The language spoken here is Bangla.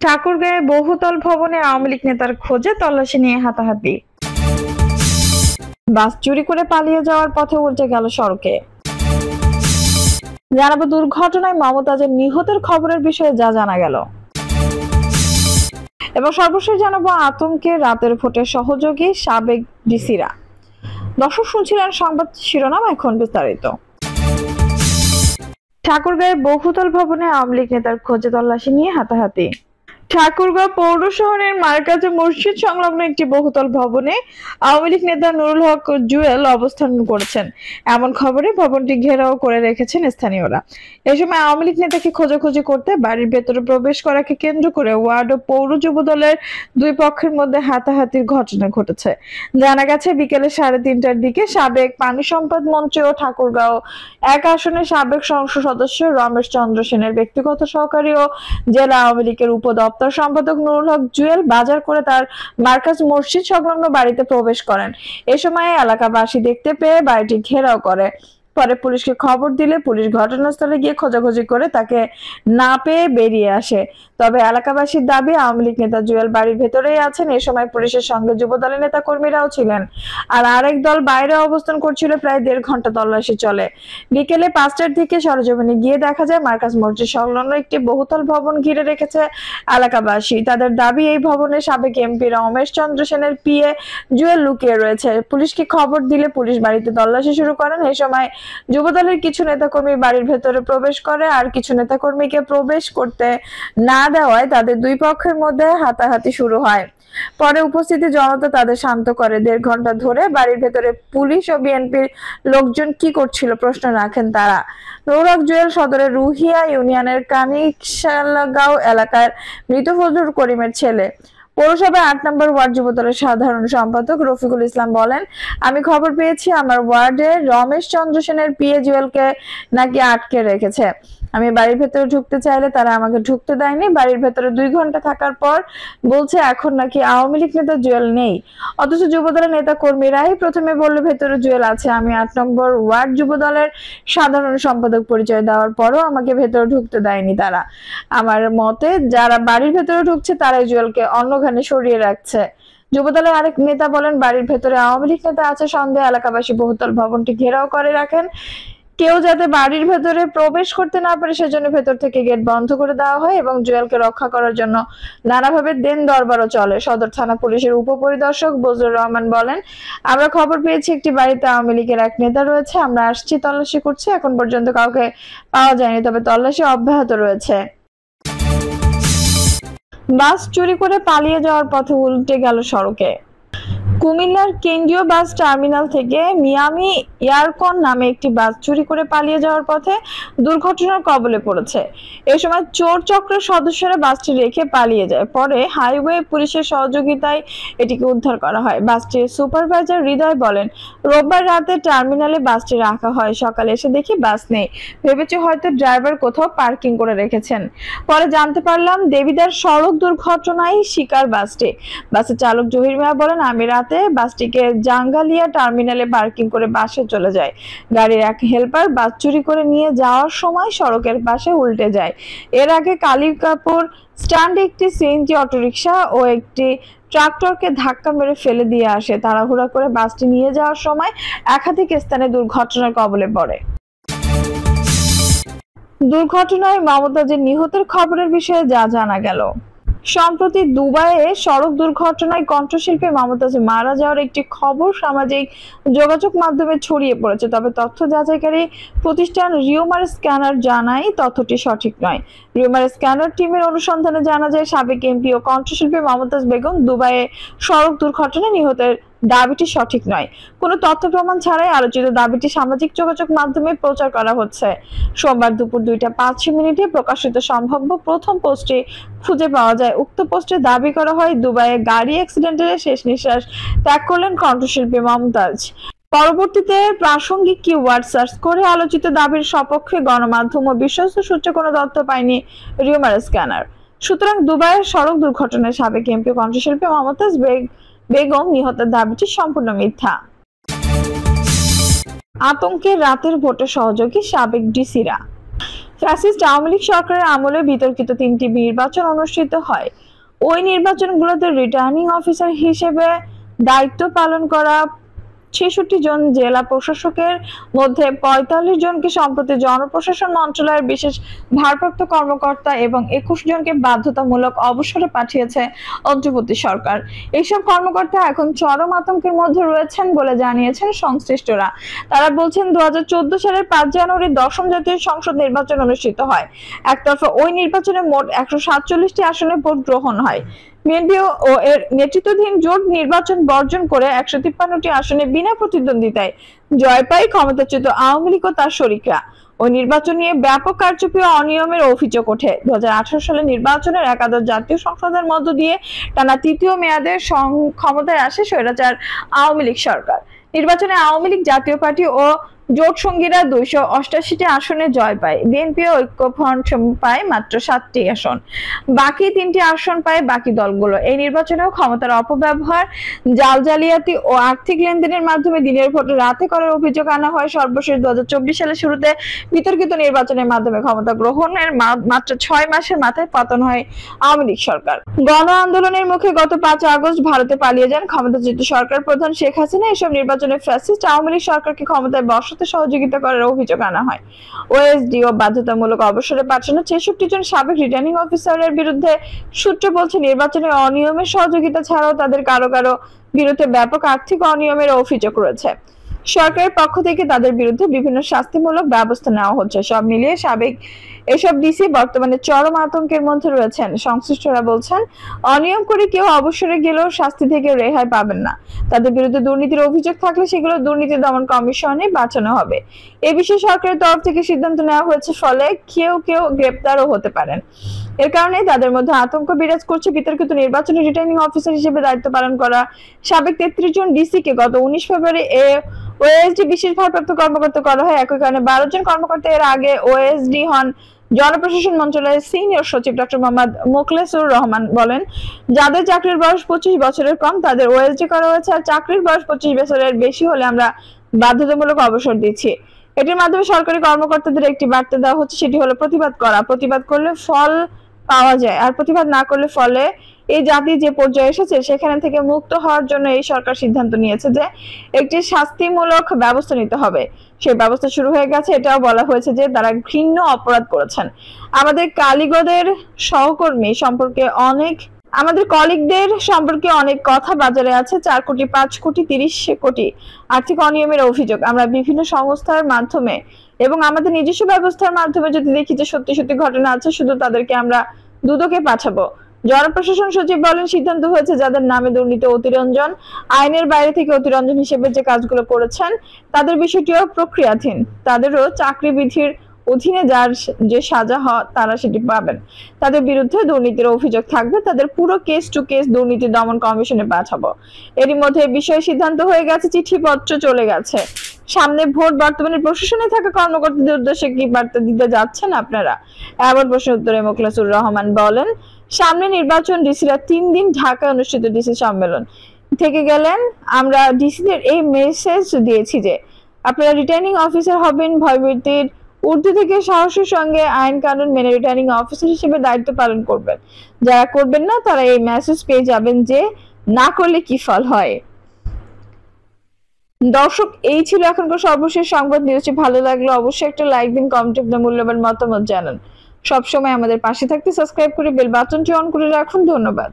ঠাকুরগাঁয়ে বহুতল ভবনে আওয়ামী লীগ নেতার খোঁজে তল্লাশি নিয়ে হাতাহাতি। বাস চুরি করে পালিয়ে যাওয়ার পথে উল্টে গেল সড়কে। জানাবো দুর্ঘটনায় মমতাজের নিহতের খবরের বিষয়ে যা জানা গেল, এবং সর্বশেষ জানাবো আতঙ্কে রাতের ভোটের সহযোগী সাবেক ডিসিরা। দর্শক শুনছিলেন সংবাদ শিরোনাম, এখন বিস্তারিত। ঠাকুরগাঁয়ে বহুতল ভবনে আওয়ামী লীগ নেতার খোঁজে তল্লাশি নিয়ে হাতাহাতি। ঠাকুরগাঁও পৌর শহরের মার্কাজে মসজিদ সংলগ্ন একটি বহুতল ভবনে আওয়ামী লীগ নেতা নুরুল হক জুয়েল অবস্থান করেছেন এমন খবরে ভবনটি ঘেরাও করে রেখেছেন স্থানীয়রা। এ সময় আওয়ামী লীগ নেতাকে খোঁজাখুঁজি করতে বাড়ির ভেতরে প্রবেশ করাকে কেন্দ্র করে ওয়ার্ড ও পৌর যুব দলের দুই পক্ষের মধ্যে হাতাহাতির ঘটনা ঘটেছে। জানা গেছে বিকেলে 3:30টার দিকে সাবেক পানি সম্পদ মন্ত্রী ও ঠাকুরগাঁও 1 আসনের সাবেক সংসদ সদস্য রমেশ চন্দ্র সেনের ব্যক্তিগত সহকারী ও জেলা আওয়ামী লীগের উপদপ্তর সম্পাদক নুরুল হক জুয়েল বাজার করে তার মার্কাজ মসজিদ সংলগ্ন বাড়িতে প্রবেশ করেন। এ সময় এলাকাবাসী দেখতে পেয়ে বাড়িটি ঘেরাও করে। পরে পুলিশকে খবর দিলে পুলিশ ঘটনাস্থলে গিয়ে খোঁজাখুঁজি করে তাকে না পেয়ে বেরিয়ে আসে। তবে এলাকাবাসীর দাবি আওয়ামী লীগ নেতা জুয়েল বাড়ির ভেতরেই আছেন। এই সময় পুলিশের সঙ্গে যুব দলের নেতা কর্মীরাও ছিলেন, আর আরেক দল বাইরে অবস্থান করছিল। প্রায় 1.5 ঘন্টা তল্লাশি চলে। বিকেলে 5টার দিকে সরেজমিনে গিয়ে দেখা যায় মার্কাজ মসজিদ সংলগ্ন একটি বহুতল ভবন ঘিরে রেখেছে এলাকাবাসী। তাদের দাবি এই ভবনে সাবেক এমপি রমেশ চন্দ্র সেনের পিএ জুয়েল লুকিয়ে রয়েছে। পুলিশকে খবর দিলে পুলিশ বাড়িতে তল্লাশি শুরু করেন। এই সময় যুবদলের কিছু নেতাকর্মী বাড়ির ভেতরে প্রবেশ করে, আর কিছু নেতাকর্মীকে প্রবেশ করতে না দেওয়ায় তাদের দুই পক্ষের মধ্যে হাতাহাতি শুরু হয়। পরে উপস্থিত জনতা তাদের শান্ত করে। 1.5 ঘন্টা ধরে বাড়ির ভেতরে পুলিশ ও বিএনপির লোকজন কি করছিল প্রশ্ন রাখেন তারা। নুরুল হক জুয়েল সদরের রুহিয়া ইউনিয়নের কানিকশালগাঁও এলাকার মৃত ফজলুর করিমের ছেলে। পৌরসভায় 8 নম্বর ওয়ার্ড যুবদলের সাধারণ সম্পাদক রফিকুল ইসলাম বলেন, আমি খবর পেয়েছি আমার ওয়ার্ডে রমেশ চন্দ্র সেনের পিএ জুয়েলকে নাকি আটকে রেখেছে। আমি বাড়ির ভেতরে ঢুকতে চাইলে তারা আমাকে ঢুকতে দেয়নি। বাড়ির ভেতরে 2 ঘন্টা থাকার পর বলছে এখন নাকি আওয়ামী লীগ নেতা জুয়েল নেই, অথচ যুবদলের নেতা কর্মীরাই প্রথমে বলল ভেতরে জুয়েল আছে। আমি 8 নম্বর ওয়ার্ড যুবদলের সাধারণ সম্পাদক পরিচয় দেওয়ার পরও আমাকে ভেতরে ঢুকতে দেয়নি তারা। আমার মতে যারা বাড়ির ভেতরে ঢুকছে তারাই জুয়েলকে অন্যখানে সরিয়ে রাখছে। যুবদলের আরেক নেতা বলেন, বাড়ির ভেতরে আওয়ামী লীগ নেতা আছে সন্দেহে এলাকাবাসী বহুতল ভবনটি ঘেরাও করে রাখেন। কেউ যাতে বাড়ির ভেতরে প্রবেশ করতে না পারে সেজন্য ভেতর থেকে গেট বন্ধ করে দেওয়া হয়, এবং জুয়েলকে রক্ষা করার জন্য নানাভাবে দেন দরবারও চলে। সদর থানা পুলিশের উপপরিদর্শক বজলুর রহমান বলেন, আমরা খবর পেয়েছি একটি বাড়িতে আওয়ামী লীগের এক নেতা রয়েছে। আমরা আসছি, তল্লাশি করছি। এখন পর্যন্ত কাউকে পাওয়া যায়নি, তবে তল্লাশি অব্যাহত রয়েছে। বাস চুরি করে পালিয়ে যাওয়ার পথে উল্টে গেল সড়কে। কুমিল্লার কেন্দ্রীয় বাস টার্মিনাল থেকে মিয়ামি এয়ারকন নামে একটি বাস চুরি করে পালিয়ে যাওয়ার পথে দুর্ঘটনার কবলে পড়েছে। এ সময় চোর চক্রের সদস্যরা বাসটি রেখে পালিয়ে যায়। পরে হাইওয়ে পুলিশের সহযোগিতায় এটিকে উদ্ধার করা হয়। বাসটির সুপারভাইজার হৃদয় বলেন, রোববার রাতে টার্মিনালে বাসটি রাখা হয়। সকালে এসে দেখি বাস নেই, ভেবেছি হয়তো ড্রাইভার কোথাও পার্কিং করে রেখেছেন। পরে জানতে পারলাম দেবিদার সড়ক দুর্ঘটনায় শিকার বাসটি। বাসের চালক জহির মিয়া বলেন, আমি রাতে বাসটিকে জাঙ্গালিয়া টার্মিনালে পার্কিং করে বাসে চলে যায়। গাড়ির এক হেল্পার বাস চুরি করে নিয়ে যাওয়ার সময় সড়কের পাশে উল্টে যায়। এর আগে কালিকাপুর স্ট্যান্ডে একটি সিএনজি অটোরিকশা ও একটি ট্রাক্টরকে ধাক্কা মেরে ফেলে দিয়ে আসে। তাড়াহুড়া করে বাসটি নিয়ে যাওয়ার সময় একাধিক স্থানে দুর্ঘটনার কবলে পড়ে। দুর্ঘটনায় মমতাজের নিহতের খবরের বিষয়ে যা জানা গেল। সম্প্রতি দুবাইয়ে সড়ক দুর্ঘটনায় কণ্ঠশিল্পী মমতাজ মারা যাওয়ার একটি খবর সামাজিক যোগাযোগ মাধ্যমে ছড়িয়ে পড়েছে। তবে তথ্য যাচাইকারী প্রতিষ্ঠান রিউমার স্ক্যানার জানায় তথ্যটি সঠিক নয়। রিউমার স্ক্যানার টিমের অনুসন্ধানে জানা যায় সাবেক এমপি ও কণ্ঠশিল্পী মমতাজ বেগম দুবাইয়ে সড়ক দুর্ঘটনায় নিহতের দাবিটি সঠিক নয়। কোনো তথ্য প্রমাণ ছাড়াই আলোচিত দাবিটি সামাজিক যোগাযোগ মাধ্যমে প্রচার করা হচ্ছে। সোমবার দুপুর 2:05 প্রকাশিত সম্ভাব্য প্রথম পোস্টে খুঁজে পাওয়া যায়। উক্ত পোস্টে দাবি করা হয় দুবাইয়ে গাড়ি অ্যাক্সিডেন্টে শেষ নিঃশ্বাস ত্যাগ করলেন কণ্ঠশিল্পী মমতাজ। পরবর্তীতে প্রাসঙ্গিক কিওয়ার্ড সার্চ করে আলোচিত দাবির সপক্ষে গণমাধ্যম ও বিশ্বস্ত সূত্রে কোনো তথ্য পায়নি রিউমার স্ক্যানার। সুতরাং দুবাইয়ের সড়ক দুর্ঘটনায় সাবেক এমপি কণ্ঠশিল্পী মমতাজ বেগম নিহতের দাবিটি সম্পূর্ণ মিথ্যা। আতঙ্কে রাতের ভোটে সহযোগী সাবেক ডিসিরা। ফ্যাসিস্ট আওয়ামী লীগ সরকারের আমলে বিতর্কিত 3টি নির্বাচন অনুষ্ঠিত হয়। ওই নির্বাচনগুলোতে রিটার্নিং অফিসার হিসেবে দায়িত্ব পালন করা ৬৬ জন জেলা প্রশাসকের মধ্যে ৪৫ জনকে সম্প্রতি জনপ্রশাসন মন্ত্রণালয়ের বিশেষ ভারপ্রাপ্ত কর্মকর্তা এবং ২১ জনকে বাধ্যতামূলক অবসরে পাঠিয়েছে অন্তর্বর্তী সরকার। এইসব কর্মকর্তা এখন চরম আতঙ্কের মধ্যে রয়েছেন বলে জানিয়েছেন সংশ্লিষ্টরা। তারা বলছেন ২০১৪ সালের ৫ জানুয়ারি ১০ম জাতীয় সংসদ নির্বাচন অনুষ্ঠিত হয়। একতরফা ওই নির্বাচনে মোট ১৪৭টি আসনে ভোট গ্রহণ হয়। বিএনপি ও এর নেতৃত্বাধীন জোট নির্বাচন বর্জন করে ১৫৩টি আসনে বিনা প্রতিদ্বন্দ্বিতায় জয় পায় ক্ষমতাচ্যুত আওয়ামী লীগ ও তার শরিকরা। ওই নির্বাচন নিয়ে ব্যাপক কারচুপি ও অনিয়মের অভিযোগ ওঠে। ২০১৮ সালে নির্বাচনের একাদশ জাতীয় সংসদের মধ্য দিয়ে টানা তৃতীয় মেয়াদে ক্ষমতায় আসে স্বৈরাচার আওয়ামী লীগ সরকার। নির্বাচনে আওয়ামী লীগ জাতীয় পার্টি ও জোট সঙ্গীরা ২৮৮টি আসনে জয় পায়। বিএনপি ও ঐক্যফ্রন্ট পায় মাত্র 7টি আসন। বাকি 3টি আসন পায় বাকি দলগুলো। এই নির্বাচনেও ক্ষমতার অপব্যবহার, জালিয়াতি ও আর্থিক লেনদেনের মাধ্যমে দিনের ভোট রাতে করার অভিযোগ আনা হয়। সর্বশেষ ২০২৪ সালের শুরুতে বিতর্কিত নির্বাচনের মাধ্যমে ক্ষমতা গ্রহণের মাত্র 6 মাসের মাথায় পতন হয় আওয়ামী লীগ সরকার। গণ আন্দোলনের মুখে গত ৫ আগস্ট ভারতে পালিয়ে যান ক্ষমতাচ্যুত সরকার প্রধান শেখ হাসিনা। এসব নির্বাচনে ফ্যাসিস্ট আওয়ামী লীগ সরকারকে ক্ষমতায় বসাতে সহযোগিতা করার অভিযোগ আনা হয়। ওএসডিও বাধ্যতামূলক অবসরে পাঠানো ৬৬ জন সাবেক রিটার্নিং অফিসারের বিরুদ্ধে সূত্র বলছে নির্বাচনে অনিয়মের সহযোগিতা ছাড়াও তাদের কারো বিরুদ্ধে ব্যাপক আর্থিক অনিয়মের অভিযোগ রয়েছে। সরকারের পক্ষ থেকে তাদের বিরুদ্ধে বিভিন্ন শাস্তিমূলক ব্যবস্থা নেওয়া হচ্ছে। সব মিলিয়ে সাবেক এসব ডিসি বর্তমানে চরম আতঙ্কের মধ্যে রয়েছেন। সংশ্লিষ্টরা বলছেন অনিয়ম করে কেউ অবসরে গেলেও শাস্তি থেকে রেহাই পাবেন না। তাদের বিরুদ্ধে দুর্নীতির অভিযোগ থাকলে সেগুলো দুর্নীতি দমন কমিশনে বাঁচানো হবে। এ বিষয়ে সরকারের তরফ থেকে সিদ্ধান্ত নেওয়া হয়েছে, ফলে কেউ গ্রেপ্তারও হতে পারেন। এর কারণে তাদের মধ্যে আতঙ্ক বিরাজ করছে। বিতর্কিত নির্বাচনী রিটার্নিং অফিসার হিসেবে দায়িত্ব পালন করা সাবেক ৩৩ জন ডিসিকে গত ১৯ ফেব্রুয়ারি ওএসডি বিশেষ ভারপ্রাপ্ত কর্মকর্তা করা হয়। একই কারণে ১২ জন কর্মকর্তা এর আগে ওএসডি হন। জনপ্রশাসন মন্ত্রণালয়ের সিনিয়র সচিব ডক্টর মোহাম্মদ মোখলেসুর রহমান বলেন, যাদের চাকরির বয়স ২৫ বছরের কম তাদের ওএসডি করা হয়েছে, আর চাকরির বয়স ২৫ বছরের বেশি হলে আমরা বাধ্যতামূলক অবসর দিচ্ছি। এটির মাধ্যমে সরকারি কর্মকর্তাদের একটি বার্তা দেওয়া হচ্ছে, সেটি হলো প্রতিবাদ করা। প্রতিবাদ করলে ফল পাওয়া যায়, আর প্রতিবাদ না করলে ফলে এই জাতি যে পর্যায়ে এসেছে সেখানে থেকে মুক্ত হওয়ার জন্য এই সরকার সিদ্ধান্ত নিয়েছে যে একটি শাস্তিমূলক ব্যবস্থা নিতে হবে। সেই ব্যবস্থা শুরু হয়ে গেছে। এটাও বলা হয়েছে যে তারা ঘৃণ্য অপরাধ করেছেন। আমাদের কলিগদের সম্পর্কে অনেক কথা বাজারে আছে। ৪ কোটি ৫ কোটি ৩০ কোটি আর্থিক অনিয়মের অভিযোগ। আমরা বিভিন্ন সংস্থার মাধ্যমে এবং আমাদের নিজস্ব ব্যবস্থার মাধ্যমে যদি দেখি যে সত্যি ঘটনা আছে, শুধু তাদেরকে আমরা দুদকে পাঠাবো। জনপ্রশাসন সচিব বলেন, সিদ্ধান্ত হয়েছে যাদের নামে দুর্নীতি অতিরঞ্জন, আইনের বাইরে থেকে অতিরঞ্জন হিসেবে যে কাজগুলো করেছেন তাদের বিষয়টিও প্রক্রিয়াধীন। তাদেরও চাকরি বিধির অধীনে যার যে সাজা হয় তারা সেটি পাবেন। তাদের বিরুদ্ধে দুর্নীতির অভিযোগ থাকবে, তাদের পুরো কেস টু কেস দুর্নীতি দমন কমিশনে পাঠাবো। এরই মধ্যে বিষয়ে সিদ্ধান্ত হয়ে গেছে, চিঠিপত্র চলে গেছে। সামনে ভোট, বর্তমানে প্রশাসনে থাকা কর্মকর্তাদের উদ্দেশ্যে কি বার্তা দিতে যাচ্ছেন আপনারা? এমন প্রশ্নের উত্তরে মোখলেসুর রহমান বলেন, সামনে নির্বাচন, ডিসিরা 3 দিন ঢাকায় অনুষ্ঠিত ডিসি সম্মেলন থেকে গেলেন। আমরা ডিসিদের এই মেসেজ দিয়েছি যে আপনারা রিটার্নিং অফিসার হবেন, ভয়ভীতির ঊর্ধ্বে থেকে সাহসের সঙ্গে আইন কানুন মেনে রিটার্নিং অফিসার হিসেবে দায়িত্ব পালন করবেন। যারা করবেন না তারা এই মেসেজ পেয়ে যাবেন যে না করলে কি ফল হয়। দর্শক, এই ছিল এখনকার সর্বশেষ সংবাদ। নিউজটি ভালো লাগলে অবশ্যই একটা লাইক দিন, কমেন্টে আপনার মূল্যবান মতামত জানান। সবসময় আমাদের পাশে থাকতে সাবস্ক্রাইব করে বেল বাটনটি অন করে রাখুন। ধন্যবাদ।